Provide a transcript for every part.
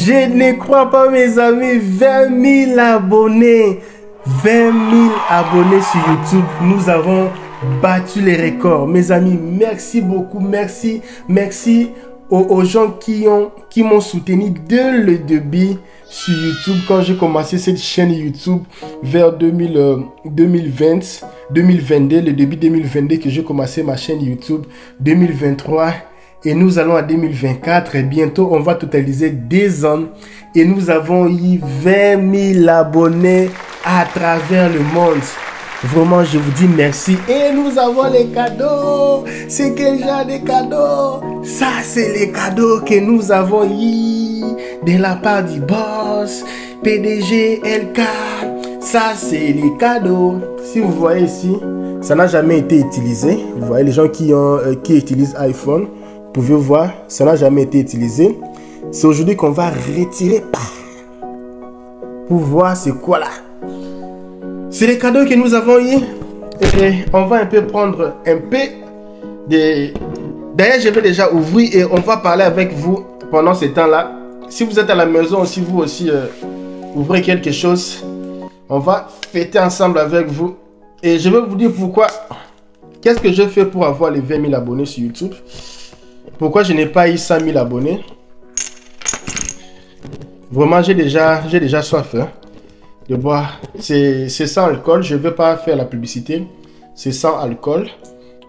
Je ne crois pas, mes amis. 20 000 abonnés. 20 000 abonnés sur YouTube. Nous avons battu les records. Mes amis, merci beaucoup. Merci. Merci aux gens qui m'ont soutenu dès le début sur YouTube. Quand j'ai commencé cette chaîne YouTube vers 2022, le début 2022 que j'ai commencé ma chaîne YouTube, 2023. Et nous allons à 2024 et bientôt on va totaliser 2 ans et nous avons eu 20 000 abonnés à travers le monde. Vraiment, je vous dis merci. Et nous avons les cadeaux. C'est quel genre de cadeaux? Ça, c'est les cadeaux que nous avons eu de la part du boss, PDG, LK. Ça, c'est les cadeaux. Si vous voyez ici, ça n'a jamais été utilisé. Vous voyez les gens qui utilisent iPhone. Vous pouvez voir, ça n'a jamais été utilisé. C'est aujourd'hui qu'on va retirer pour voir c'est quoi là. C'est les cadeaux que nous avons eu. Et on va un peu prendre un peu de... D'ailleurs, je vais déjà ouvrir et on va parler avec vous pendant ce temps-là. Si vous êtes à la maison, si vous aussi ouvrez quelque chose, on va fêter ensemble avec vous. Et je vais vous dire pourquoi. Qu'est-ce que je fais pour avoir les 20 000 abonnés sur YouTube? Pourquoi je n'ai pas eu 100 000 abonnés? Vraiment, j'ai déjà soif de boire. C'est sans alcool. Je ne vais pas faire la publicité. C'est sans alcool.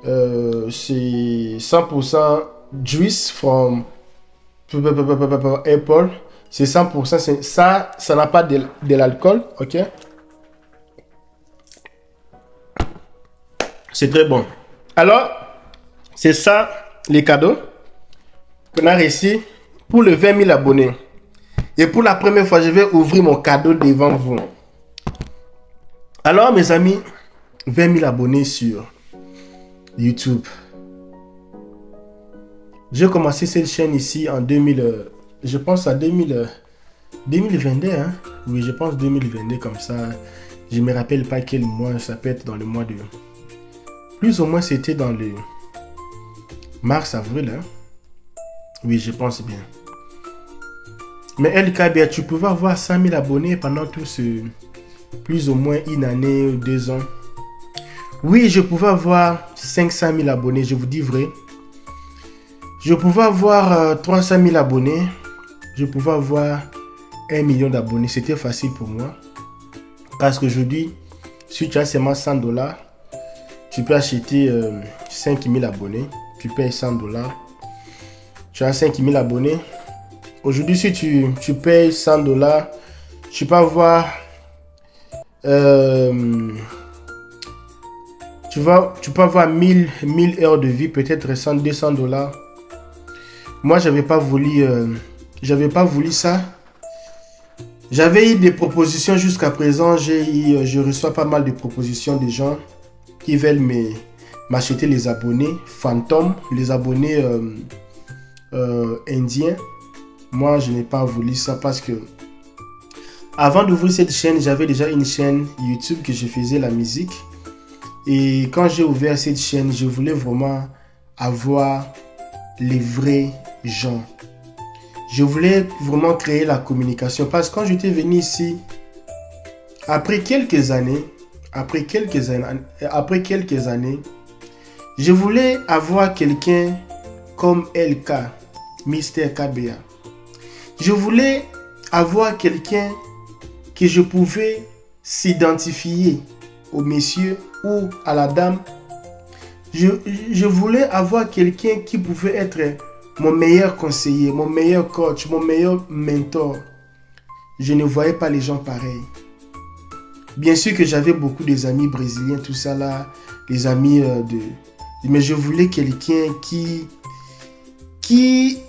C'est 100% juice from Apple. C'est 100%. Ça n'a pas de l'alcool. Ok? C'est très bon. Alors, c'est ça les cadeaux qu'on a réussi pour le 20 000 abonnés. Et pour la première fois, je vais ouvrir mon cadeau devant vous. Alors, mes amis, 20 000 abonnés sur YouTube. J'ai commencé cette chaîne ici en 2000, je pense à 2022. Hein? Oui, je pense 2022 comme ça. Je ne me rappelle pas quel mois, ça peut être dans le mois de... Plus ou moins, c'était dans le mars, avril. Hein? Oui, je pense bien. Mais LKB, tu pouvais avoir 100 000 abonnés pendant tout ce... Plus ou moins une année ou 2 ans. Oui, je pouvais avoir 500 000 abonnés, je vous dis vrai. Je pouvais avoir 300 000 abonnés. Je pouvais avoir 1 million d'abonnés. C'était facile pour moi. Parce qu'aujourd'hui, si tu as seulement $100, tu peux acheter 5 000 abonnés. Tu payes $100. Tu as 5 000 abonnés. Aujourd'hui, si tu payes $100, tu peux avoir... tu peux avoir 1000 heures de vie, peut-être 100, $200. Moi, j'avais pas voulu ça. J'avais eu des propositions jusqu'à présent. Je reçois pas mal de propositions des gens qui veulent m'acheter les abonnés fantômes, les abonnés indiens. Moi, je n'ai pas voulu ça parce que avant d'ouvrir cette chaîne, j'avais déjà une chaîne YouTube que je faisais la musique. Et quand j'ai ouvert cette chaîne, je voulais vraiment avoir les vrais gens. Je voulais vraiment créer la communication. Parce que quand j'étais venu ici, après quelques années, je voulais avoir quelqu'un comme LK, Mr. KBA. Je voulais avoir quelqu'un que je pouvais s'identifier au monsieur ou à la dame. Je voulais avoir quelqu'un qui pouvait être mon meilleur conseiller, mon meilleur coach, mon meilleur mentor. Je ne voyais pas les gens pareils. Bien sûr que j'avais beaucoup des amis brésiliens, tout ça là, les amis mais je voulais quelqu'un qui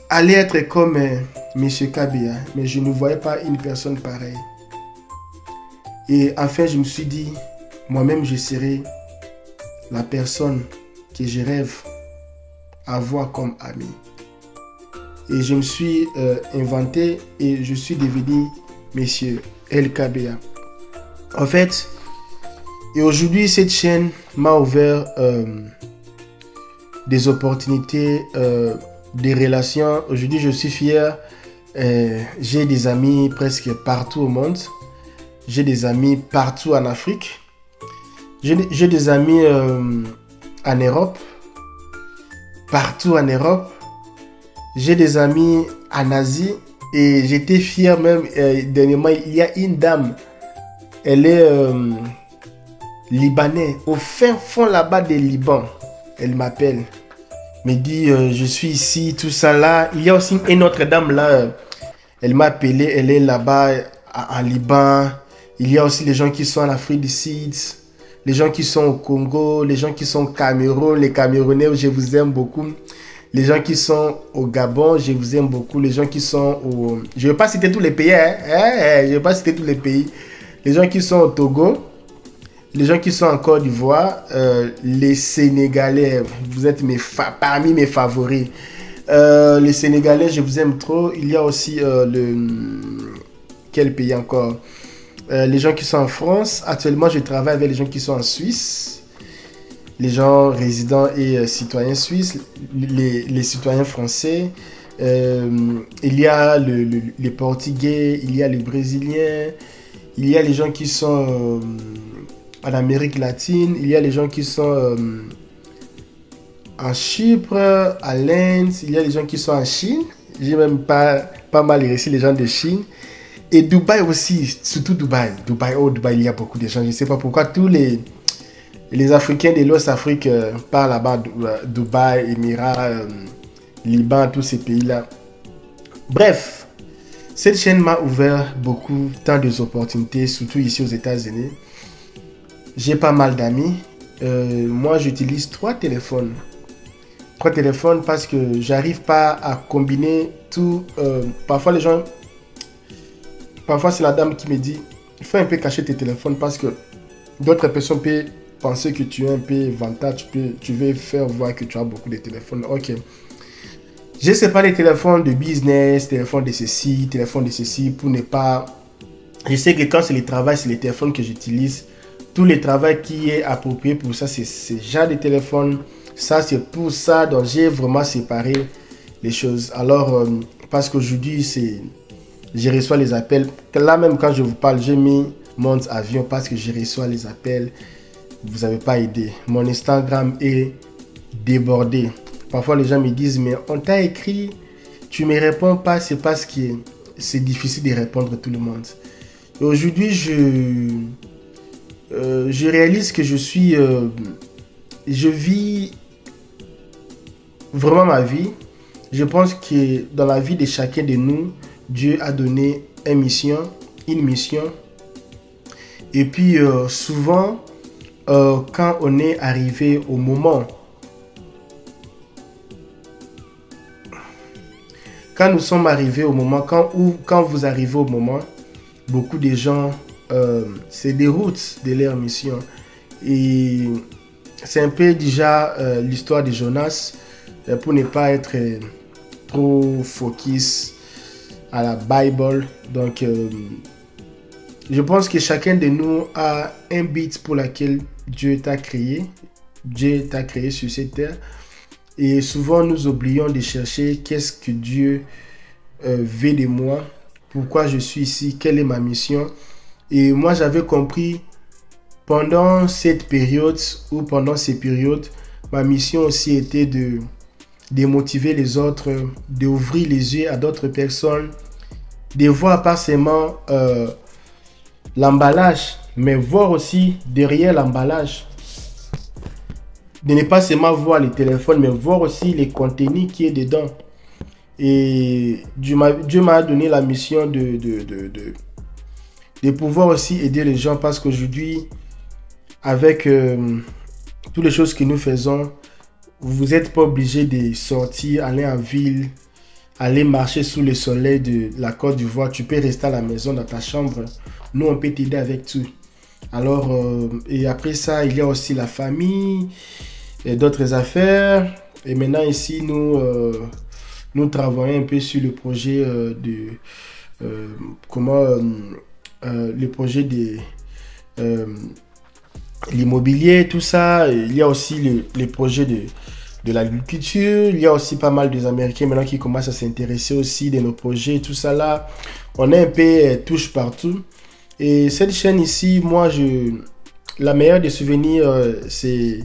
allait être comme Monsieur KBA, mais je ne voyais pas une personne pareille. Et enfin, je me suis dit, moi-même, je serai la personne que je rêve avoir comme ami. Et je me suis inventé et je suis devenu Monsieur LKBA. En fait, et aujourd'hui, cette chaîne m'a ouvert des opportunités, des relations. Aujourd'hui, je suis fier J'ai des amis presque partout au monde. J'ai des amis partout en Afrique. J'ai des amis en Europe. Partout en Europe. J'ai des amis en Asie. Et j'étais fier même, dernièrement, il y a une dame. Elle est libanaise, au fin fond là-bas des Liban. Elle m'appelle. Me dit, je suis ici, tout ça là. Il y a aussi une autre dame là. Elle m'a appelé, elle est là-bas en Liban. Il y a aussi les gens qui sont en Afrique du Sud, les gens qui sont au Congo, les gens qui sont au Cameroun, les Camerounais, je vous aime beaucoup. Les gens qui sont au Gabon, je vous aime beaucoup. Les gens qui sont au... Je ne vais pas citer tous les pays, je ne vais pas citer tous les pays. Les gens qui sont au Togo, les gens qui sont en Côte d'Ivoire, les Sénégalais, vous êtes parmi mes favoris. Les Sénégalais, je vous aime trop. Il y a aussi quel pays encore? Les gens qui sont en France. Actuellement, je travaille avec les gens qui sont en Suisse. Les gens résidents et citoyens suisses. Les citoyens français. Il y a les Portugais. Il y a les Brésiliens. Il y a les gens qui sont en Amérique latine. Il y a les gens qui sont... en Chypre, à l'Inde, il y a des gens qui sont en Chine. J'ai même pas mal réussi les gens de Chine. Et Dubaï aussi, surtout Dubaï. Dubaï, il y a beaucoup de gens. Je ne sais pas pourquoi tous les Africains de l'Ouest-Afrique partent là-bas. Dubaï, Émirats, Liban, tous ces pays-là. Bref, cette chaîne m'a ouvert tant d'opportunités, surtout ici aux États-Unis. J'ai pas mal d'amis. Moi, j'utilise 3 téléphones. 3 téléphones parce que j'arrive pas à combiner tout. Parfois c'est la dame qui me dit, il faut un peu cacher tes téléphones parce que d'autres personnes peuvent penser que tu es un peu vantage, tu veux faire voir que tu as beaucoup de téléphones. Ok. Je sépare les téléphones de business, téléphones de ceci pour ne pas... Je sais que quand c'est le travail, c'est les téléphones que j'utilise. Tout le travail qui est approprié pour ça, c'est ce genre de téléphone. Ça, c'est pour ça. Donc, j'ai vraiment séparé les choses. Alors, parce qu'aujourd'hui, je reçois les appels. Là, même quand je vous parle, j'ai mis mon avion parce que je reçois les appels. Vous n'avez pas idée. Mon Instagram est débordé. Parfois, les gens me disent, mais on t'a écrit, tu ne me réponds pas. C'est parce que c'est difficile de répondre à tout le monde. Et aujourd'hui, je réalise que je vis vraiment ma vie. Je pense que dans la vie de chacun de nous, Dieu a donné une mission. Et puis souvent, quand on est arrivé au moment, quand nous sommes arrivés au moment, quand vous arrivez au moment, beaucoup de gens se déroutent de leur mission. Et c'est un peu déjà l'histoire de Jonas, pour ne pas être trop focus à la Bible. Donc, je pense que chacun de nous a un but pour lequel Dieu t'a créé. Dieu t'a créé sur cette terre. Et souvent, nous oublions de chercher qu'est-ce que Dieu veut de moi. Pourquoi je suis ici, quelle est ma mission. Et moi, j'avais compris pendant cette période ou pendant ces périodes, ma mission aussi était de motiver les autres, d'ouvrir les yeux à d'autres personnes, de voir pas seulement l'emballage, mais voir aussi derrière l'emballage. De ne pas seulement voir les téléphones, mais voir aussi les contenus qui est dedans. Et Dieu m'a donné la mission de pouvoir aussi aider les gens parce qu'aujourd'hui, avec toutes les choses que nous faisons, vous n'êtes pas obligé de sortir, aller en ville, aller marcher sous le soleil de la Côte d'Ivoire. Tu peux rester à la maison, dans ta chambre. Nous, on peut t'aider avec tout. Alors, et après ça, il y a aussi la famille et d'autres affaires. Et maintenant, ici, nous travaillons un peu sur le projet le projet de l'immobilier, tout ça. Il y a aussi les projets de l'agriculture. Il y a aussi pas mal des Américains maintenant qui commencent à s'intéresser aussi de nos projets, tout ça là. On est un peu touche partout. Et cette chaîne ici, moi, la meilleure des souvenirs, c'est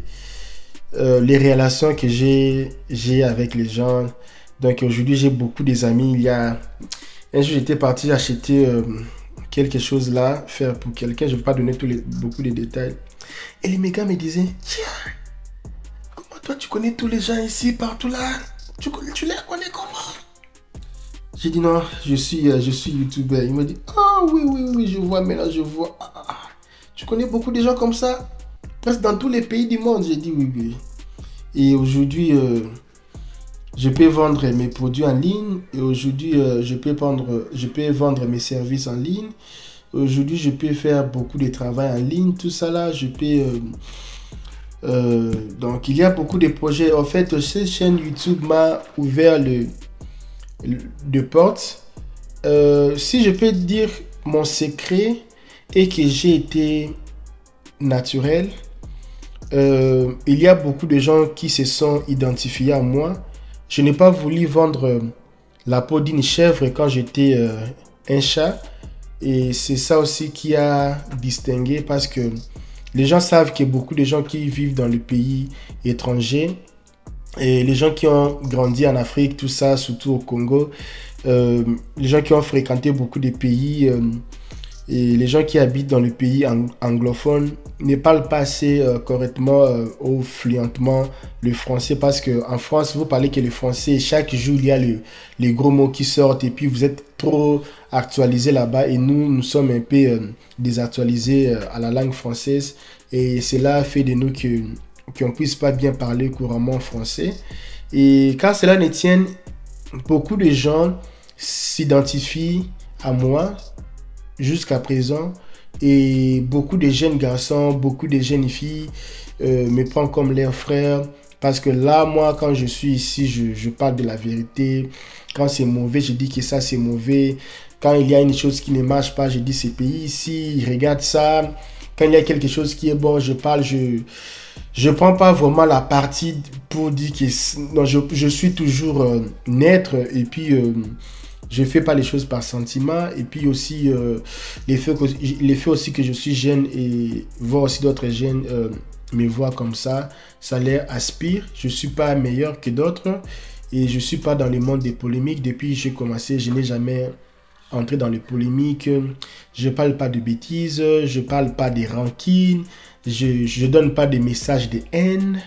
les relations que j'ai avec les gens. Donc aujourd'hui, j'ai beaucoup des amis. Il y a un jour, j'étais parti acheter quelque chose là, faire pour quelqu'un. Je ne vais pas donner beaucoup de détails. Et les mégas me disaient, tiens, comment toi tu connais tous les gens ici, partout là? Tu les connais comment? J'ai dit non, je suis youtubeur. Il m'a dit, oh oui, je vois, maintenant je vois. Tu connais beaucoup de gens comme ça? Presque dans tous les pays du monde. J'ai dit oui. Et aujourd'hui, je peux vendre mes produits en ligne. Et aujourd'hui, je peux vendre mes services en ligne. Aujourd'hui, je peux faire beaucoup de travail en ligne. Tout ça là, je peux... donc, il y a beaucoup de projets. En fait, cette chaîne YouTube m'a ouvert de portes. Si je peux dire mon secret est que j'ai été naturel. Il y a beaucoup de gens qui se sont identifiés à moi. Je n'ai pas voulu vendre la peau d'une chèvre quand j'étais un chat. Et c'est ça aussi qui a distingué parce que les gens savent qu'il y a beaucoup de gens qui vivent dans le pays étranger. Et les gens qui ont grandi en Afrique, tout ça, surtout au Congo, les gens qui ont fréquenté beaucoup de pays et les gens qui habitent dans le pays anglophone ne parlent pas assez correctement ou fluentement le français parce qu'en France, vous parlez que le français, chaque jour, il y a les gros mots qui sortent et puis vous êtes trop actualisé là-bas et nous sommes un peu désactualisés à la langue française et cela fait de nous qu'on ne puisse pas bien parler couramment français. Et quand cela ne tienne, beaucoup de gens s'identifient à moi jusqu'à présent et beaucoup de jeunes garçons, beaucoup de jeunes filles me prennent comme leur frère parce que là, moi, quand je suis ici, je parle de la vérité. Quand c'est mauvais, je dis que ça, c'est mauvais. Quand il y a une chose qui ne marche pas, je dis ce pays ici, regarde ça. Quand il y a quelque chose qui est bon, je parle, je prends pas vraiment la partie pour dire que non, je suis toujours neutre et puis je fais pas les choses par sentiment et puis aussi les faits aussi que je suis jeune et voir aussi d'autres jeunes me voir comme ça les aspire. Je suis pas meilleur que d'autres et je suis pas dans le monde des polémiques. Depuis que j'ai commencé, je n'ai jamais entré dans les polémiques. Je parle pas de bêtises, je parle pas des rancines, je donne pas des messages de haine.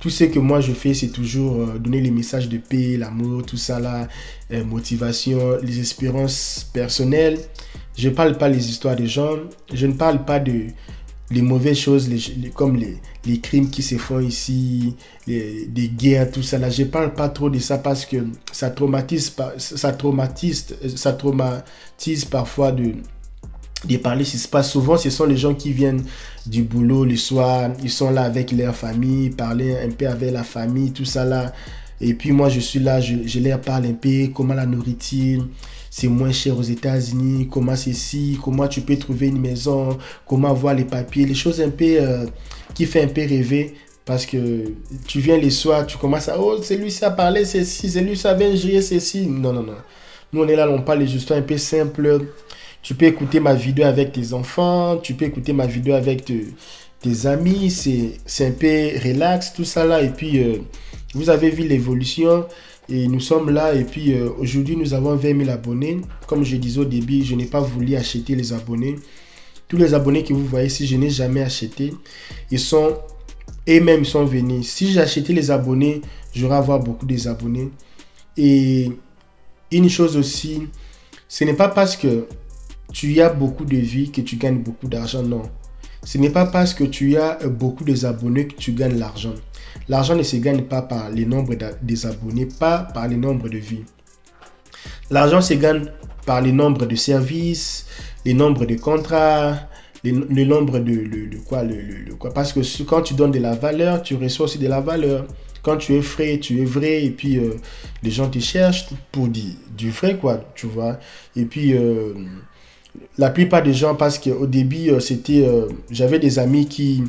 Tout ce que moi je fais, c'est toujours donner les messages de paix, l'amour, tout ça là, motivation, les espérances personnelles. Je parle pas les histoires des gens, je ne parle pas de les mauvaises choses comme les crimes qui se font ici, des guerres, tout ça là. Je parle pas trop de ça parce que ça traumatise parfois de parler ce qui se passe. Souvent, ce sont les gens qui viennent du boulot le soir, ils sont là avec leur famille, parler un peu avec la famille, tout ça là. Et puis moi, je suis là, je leur parle un peu comment la nourriture, c'est moins cher aux États-Unis, comment c'est ci, comment tu peux trouver une maison, comment avoir les papiers, les choses un peu qui fait un peu rêver. Parce que tu viens les soirs, tu commences à, oh, c'est lui ça a parlé, c'est ci, c'est lui ça vient gérer, c'est ci. Non. Nous, on est là, on parle des histoires un peu simples. Tu peux écouter ma vidéo avec tes enfants, tu peux écouter ma vidéo avec tes amis, c'est un peu relax, tout ça là. Et puis, vous avez vu l'évolution et nous sommes là. Et puis, aujourd'hui, nous avons 20 000 abonnés. Comme je disais au début, je n'ai pas voulu acheter les abonnés. Tous les abonnés que vous voyez ici, je n'ai jamais acheté. Ils sont venus. Si j'ai acheté les abonnés, j'aurais avoir beaucoup d'abonnés. Et une chose aussi, ce n'est pas parce que tu as beaucoup de vues que tu gagnes beaucoup d'argent, non. Ce n'est pas parce que tu as beaucoup d'abonnés que tu gagnes l'argent. L'argent ne se gagne pas par le nombre des abonnés, pas par le nombre de vues. L'argent se gagne par le nombre de services, le nombre de contrats, le nombre de quoi. Parce que quand tu donnes de la valeur, tu reçois aussi de la valeur. Quand tu es vrai, tu es vrai. Et puis, les gens te cherchent pour du vrai, quoi, tu vois. Et puis, La plupart des gens, parce qu'au début, j'avais des amis qui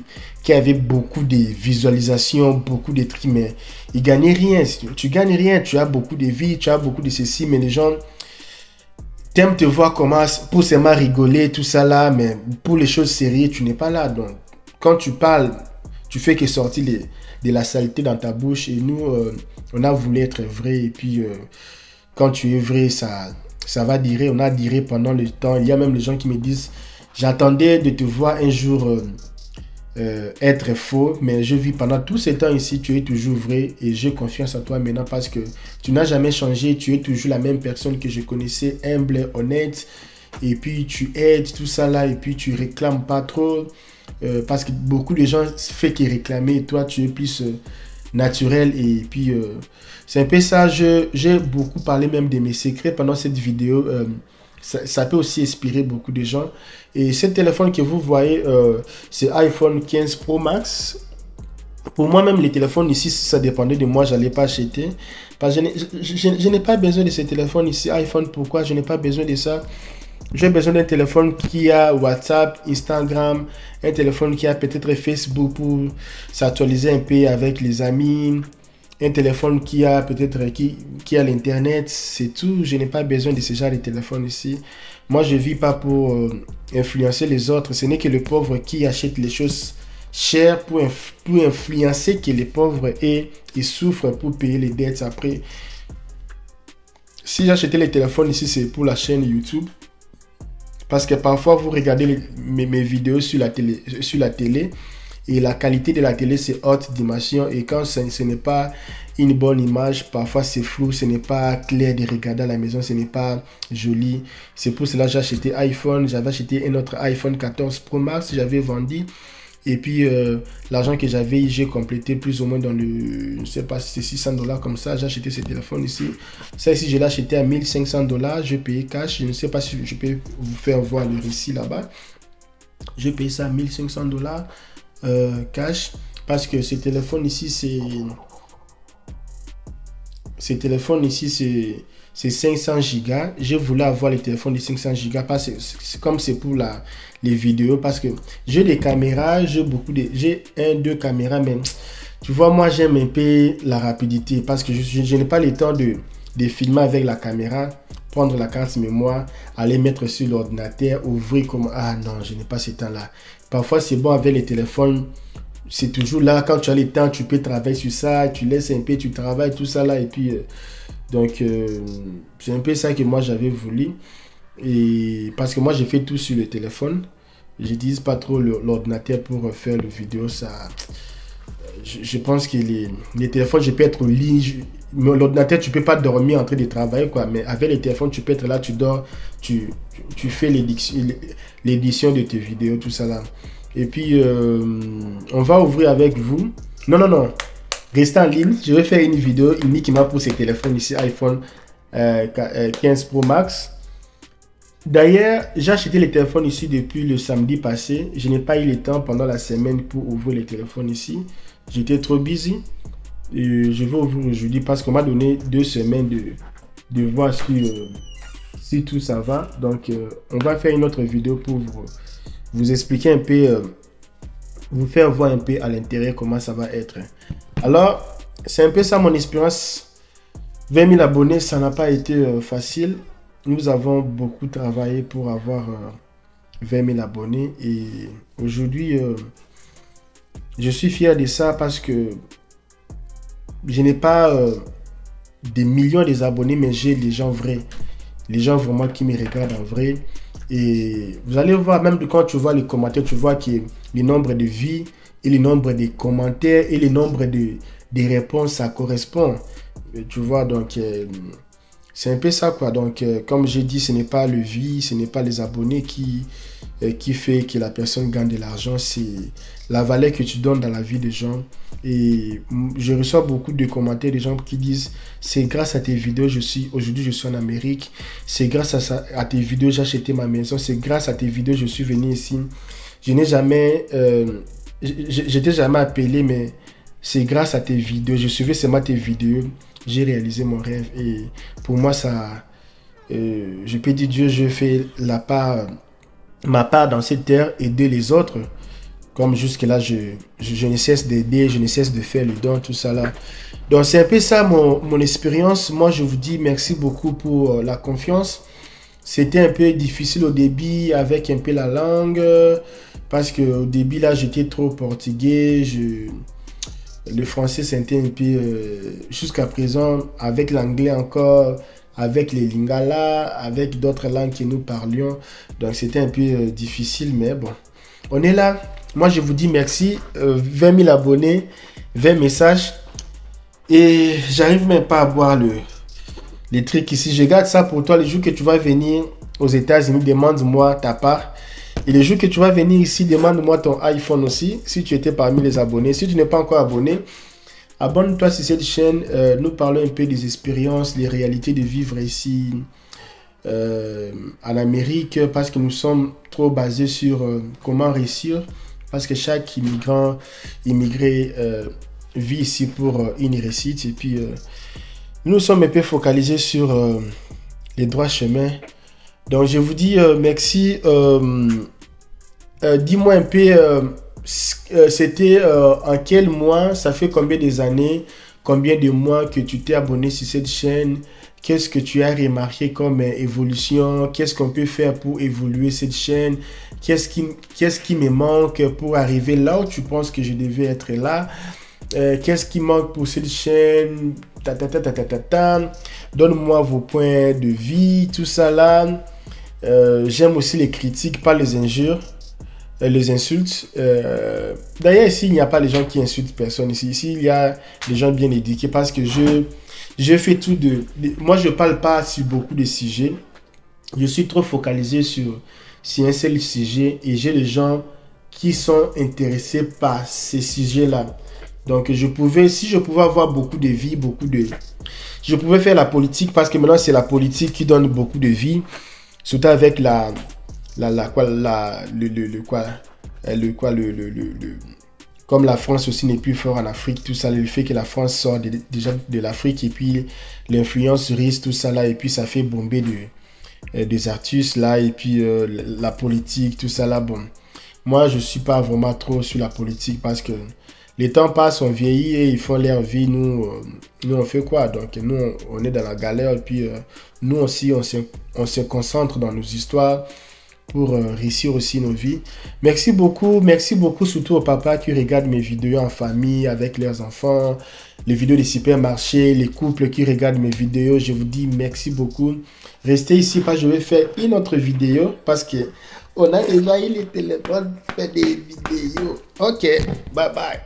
avaient beaucoup de visualisations, beaucoup de trucs, mais ils gagnaient rien. Tu gagnes rien, tu as beaucoup de vie, tu as beaucoup de ceci, mais les gens t'aimes te voir comment, pour seulement rigoler, tout ça là, mais pour les choses sérieuses, tu n'es pas là. Donc, quand tu parles, tu fais que sortir de la saleté dans ta bouche. Et nous, on a voulu être vrai. Et puis, quand tu es vrai, ça va durer. On a duré pendant le temps. Il y a même les gens qui me disent, j'attendais de te voir un jour être faux, mais je vis pendant tout ce temps ici, tu es toujours vrai et j'ai confiance en toi maintenant parce que tu n'as jamais changé, tu es toujours la même personne que je connaissais, humble, honnête, et puis tu aides, tout ça là, et puis tu réclames pas trop, parce que beaucoup de gens font que réclamer, et toi tu es plus naturel, et puis c'est un peu ça, j'ai beaucoup parlé même de mes secrets pendant cette vidéo, ça peut aussi inspirer beaucoup de gens. Et ce téléphone que vous voyez, c'est iPhone 15 Pro Max. Pour moi, même les téléphones ici, si ça dépendait de moi, je n'allais pas acheter. Parce que je n'ai pas besoin de ce téléphone ici, iPhone. Pourquoi? Je n'ai pas besoin de ça. J'ai besoin d'un téléphone qui a WhatsApp, Instagram, un téléphone qui a peut-être Facebook pour s'actualiser un peu avec les amis. Un téléphone qui a peut-être qui a l'internet, c'est tout. Je n'ai pas besoin de ce genre de téléphone ici. Moi, je vis pas pour influencer les autres. Ce n'est que le pauvre qui achète les choses chères pour influencer que les pauvres et ils souffrent pour payer les dettes après. Si j'achetais les téléphones ici, c'est pour la chaîne YouTube. Parce que parfois, vous regardez mes vidéos sur la télé et la qualité de la télé, c'est haute dimension. Et quand ce n'est pas une bonne image, parfois c'est flou, ce n'est pas clair de regarder à la maison, ce n'est pas joli. C'est pour cela que j'ai acheté iPhone. J'avais acheté un autre iPhone 14 Pro Max, j'avais vendu. Et puis, l'argent que j'avais, j'ai complété plus ou moins dans le, je ne sais pas si c'est $600 comme ça. J'ai acheté ce téléphone ici. Ça ici, je l'ai acheté à $1500. Je payé cash. Je ne sais pas si je peux vous faire voir le récit là-bas. Je paye ça à $1500 cash. Parce que ce téléphone ici, c'est 500 gigas. Je voulais avoir les téléphones de 500 gigas parce que comme c'est pour les vidéos, parce que j'ai des caméras, j'ai deux caméras, mais tu vois, moi j'aime un peu la rapidité parce que je n'ai pas le temps de filmer avec la caméra, prendre la carte mémoire, aller mettre sur l'ordinateur, ouvrir comme ah non, je n'ai pas ce temps là. Parfois c'est bon avec les téléphones. C'est toujours là, quand tu as le temps, tu peux travailler sur ça, tu laisses un peu, tu travailles, tout ça là, et puis, donc, c'est un peu ça que moi j'avais voulu, et parce que moi j'ai fait tout sur le téléphone, j'utilise pas trop l'ordinateur pour faire le vidéo, ça, je pense que les téléphones, je peux être au lit, l'ordinateur, tu peux pas dormir en train de travailler, quoi, mais avec les téléphones, tu peux être là, tu dors, tu fais l'édition de tes vidéos, tout ça là. Et puis, on va ouvrir avec vous. Non. Restez en ligne. Je vais faire une vidéo uniquement pour ces téléphones ici, iPhone 15 Pro Max. D'ailleurs, j'ai acheté les téléphones ici depuis le samedi passé. Je n'ai pas eu le temps pendant la semaine pour ouvrir les téléphones ici. J'étais trop busy. Et je vais ouvrir aujourd'hui parce qu'on m'a donné 2 semaines de voir si tout ça va. Donc, on va faire une autre vidéo pour vous expliquer un peu, vous faire voir un peu à l'intérieur comment ça va être. Alors, c'est un peu ça mon expérience. 20 000 abonnés, ça n'a pas été facile. Nous avons beaucoup travaillé pour avoir 20 000 abonnés. Et aujourd'hui, je suis fier de ça parce que je n'ai pas des millions d'abonnés, mais j'ai les gens vrais. Les gens vraiment qui me regardent en vrai. Et vous allez voir, même quand tu vois les commentaires, tu vois que le nombre de vues et le nombre de commentaires et le nombre de réponses, ça correspond. Tu vois, donc c'est un peu ça, quoi. Donc, comme j'ai dit, ce n'est pas le vie, ce n'est pas les abonnés qui fait que la personne gagne de l'argent, c'est la valeur que tu donnes dans la vie des gens. Et je reçois beaucoup de commentaires des gens qui disent c'est grâce à tes vidéos aujourd'hui je suis en Amérique, c'est grâce à tes vidéos j'ai acheté ma maison, c'est grâce à tes vidéos je suis venu ici. Je n'ai jamais j'étais jamais appelé, mais c'est grâce à tes vidéos, je suivais seulement tes vidéos, j'ai réalisé mon rêve. Et pour moi ça Je peux dire Dieu, je fais ma part dans cette terre, aider les autres. Comme jusque-là, je ne cesse d'aider, je ne cesse de faire le don, tout ça là. Donc c'est un peu ça mon expérience. Moi, je vous dis merci beaucoup pour la confiance. C'était un peu difficile au début avec un peu la langue. Parce qu'au début, là, j'étais trop portugais. Le français, c'était un peu... jusqu'à présent, avec l'anglais encore, avec les lingala, avec d'autres langues que nous parlions. Donc c'était un peu difficile, mais bon. On est là. Moi, je vous dis merci. 20 000 abonnés, 20 messages. Et j'arrive même pas à voir les trucs ici. Je garde ça pour toi. Le jour que tu vas venir aux États-Unis, demande-moi ta part. Et le jour que tu vas venir ici, demande-moi ton iPhone aussi. Si tu étais parmi les abonnés. Si tu n'es pas encore abonné, abonne-toi sur cette chaîne. Nous parlons un peu des expériences, des réalités de vivre ici en Amérique. Parce que nous sommes trop basés sur comment réussir. Parce que chaque immigré vit ici pour une réussite. Et puis, nous sommes un peu focalisés sur les droits chemins. Donc, je vous dis merci. Dis-moi un peu, c'était en quel mois, ça fait combien des années, combien de mois que tu t'es abonné sur cette chaîne? Qu'est-ce que tu as remarqué comme évolution? Qu'est-ce qu'on peut faire pour évoluer cette chaîne? Qu'est-ce qui me manque pour arriver là où tu penses que je devais être là? Qu'est-ce qui manque pour cette chaîne? Donne-moi vos points de vie, tout ça là. J'aime aussi les critiques, pas les injures, les insultes. D'ailleurs, ici, il n'y a pas les gens qui insultent personne. Ici, il y a des gens bien éduqués parce que je fais tout moi, je parle pas sur beaucoup de sujets. Je suis trop focalisé sur un seul sujet et j'ai les gens qui sont intéressés par ces sujets-là. Donc, si je pouvais avoir beaucoup de vie, je pouvais faire la politique parce que maintenant, c'est la politique qui donne beaucoup de vie. Surtout avec comme la France aussi n'est plus fort en Afrique, tout ça, le fait que la France sort déjà de l'Afrique et puis l'influence russe, tout ça là, et puis ça fait bomber des artistes là, et puis la politique, tout ça là, bon. Moi, je suis pas vraiment trop sur la politique parce que les temps passent, on vieillit et ils font leur vie. Nous on fait quoi? Donc, nous, on est dans la galère. Et puis, nous aussi, on se concentre dans nos histoires pour réussir aussi nos vies. Merci beaucoup surtout aux papas qui regardent mes vidéos en famille avec leurs enfants, les vidéos des supermarchés, les couples qui regardent mes vidéos. Je vous dis merci beaucoup. Restez ici parce que je vais faire une autre vidéo parce que on a déjà eu les téléphones, fait des vidéos. Ok, bye bye.